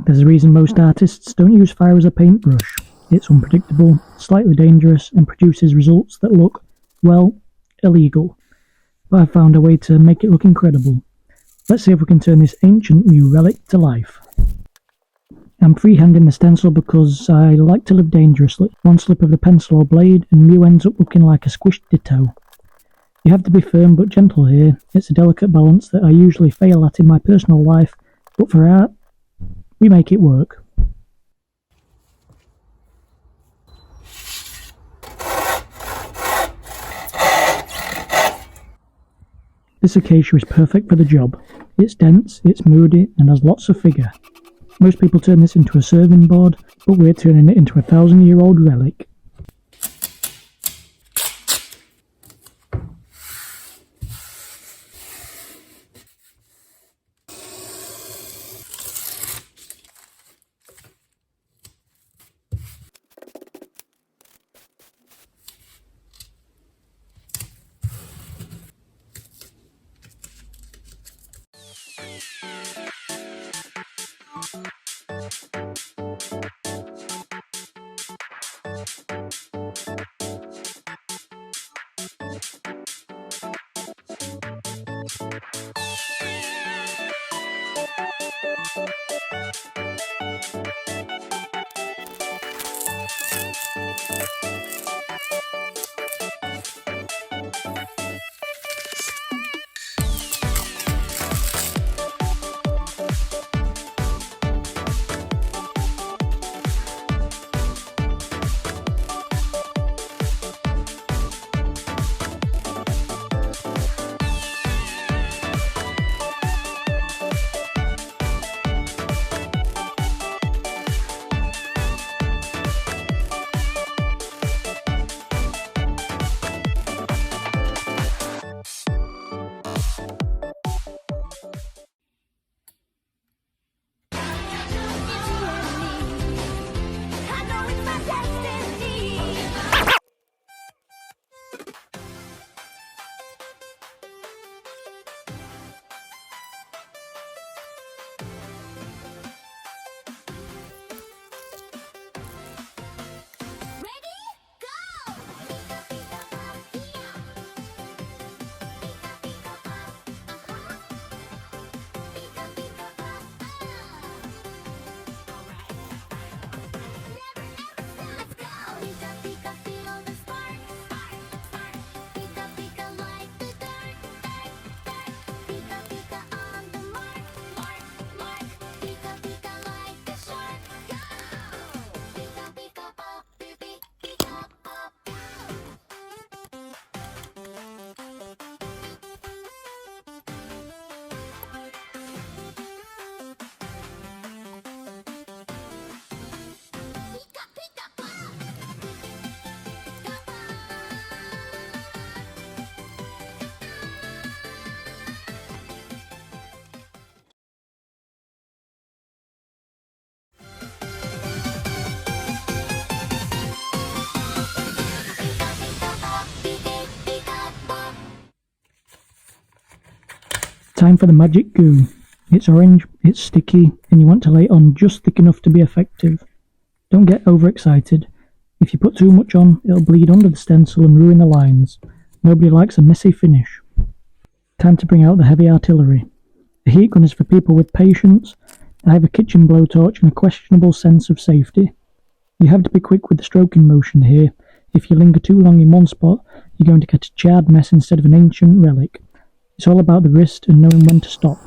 There's a reason most artists don't use fire as a paintbrush. It's unpredictable, slightly dangerous, and produces results that look, well, illegal. But I've found a way to make it look incredible. Let's see if we can turn this Ancient Mew Relic to life. I'm freehanding the stencil because I like to live dangerously. One slip of the pencil or blade and Mew ends up looking like a squished ditto. You have to be firm but gentle here. It's a delicate balance that I usually fail at in my personal life, but for art, we make it work. This Acacia is perfect for the job. It's dense, it's moody, and has lots of figure. Most people turn this into a serving board, but we're turning it into a 1,000-year-old relic. Time for the magic goo. It's orange, it's sticky, and you want to lay it on just thick enough to be effective. Don't get overexcited. If you put too much on, it'll bleed under the stencil and ruin the lines. Nobody likes a messy finish. Time to bring out the heavy artillery. The heat gun is for people with patience. I have a kitchen blowtorch and a questionable sense of safety. You have to be quick with the stroking motion here. If you linger too long in one spot, you're going to get a charred mess instead of an ancient relic. It's all about the wrist and knowing when to stop.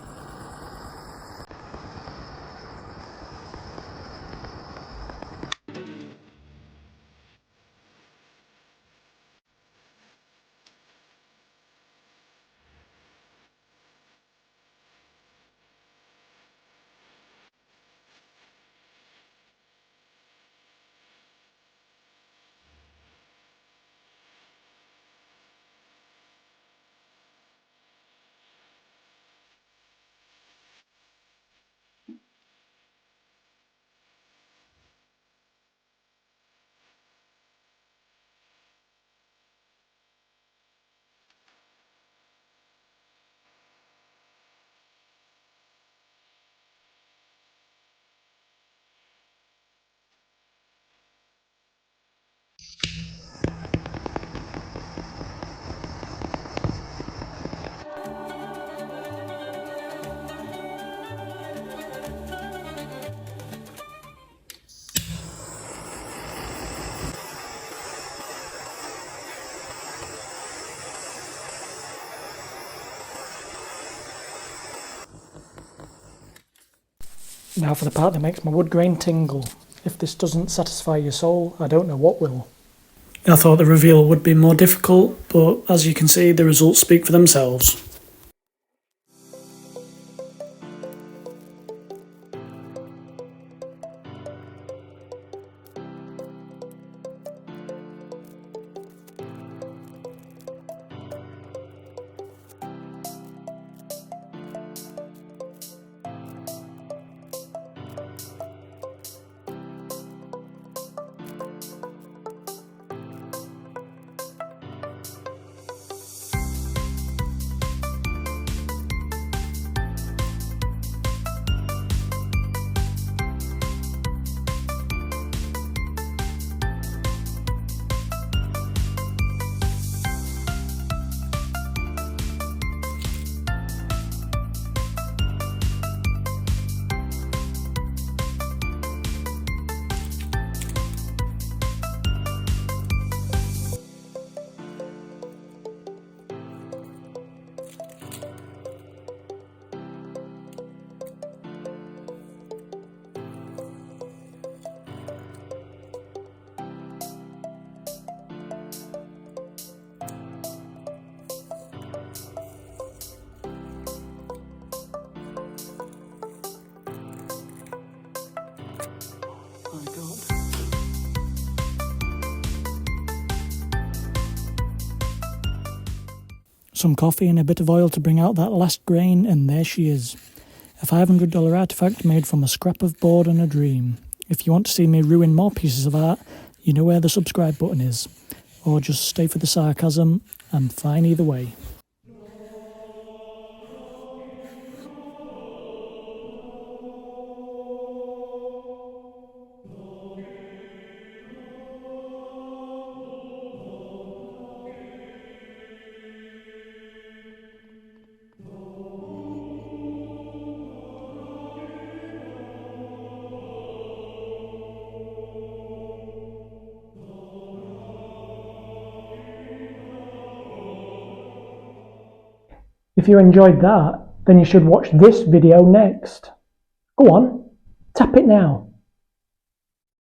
Now for the part that makes my wood grain tingle. If this doesn't satisfy your soul, I don't know what will. I thought the reveal would be more difficult, but as you can see, the results speak for themselves. Some coffee and a bit of oil to bring out that last grain, and there she is. A $500 artifact made from a scrap of board and a dream. If you want to see me ruin more pieces of art, you know where the subscribe button is. Or just stay for the sarcasm. I'm fine either way. If you enjoyed that, then you should watch this video next. Go on, tap it now.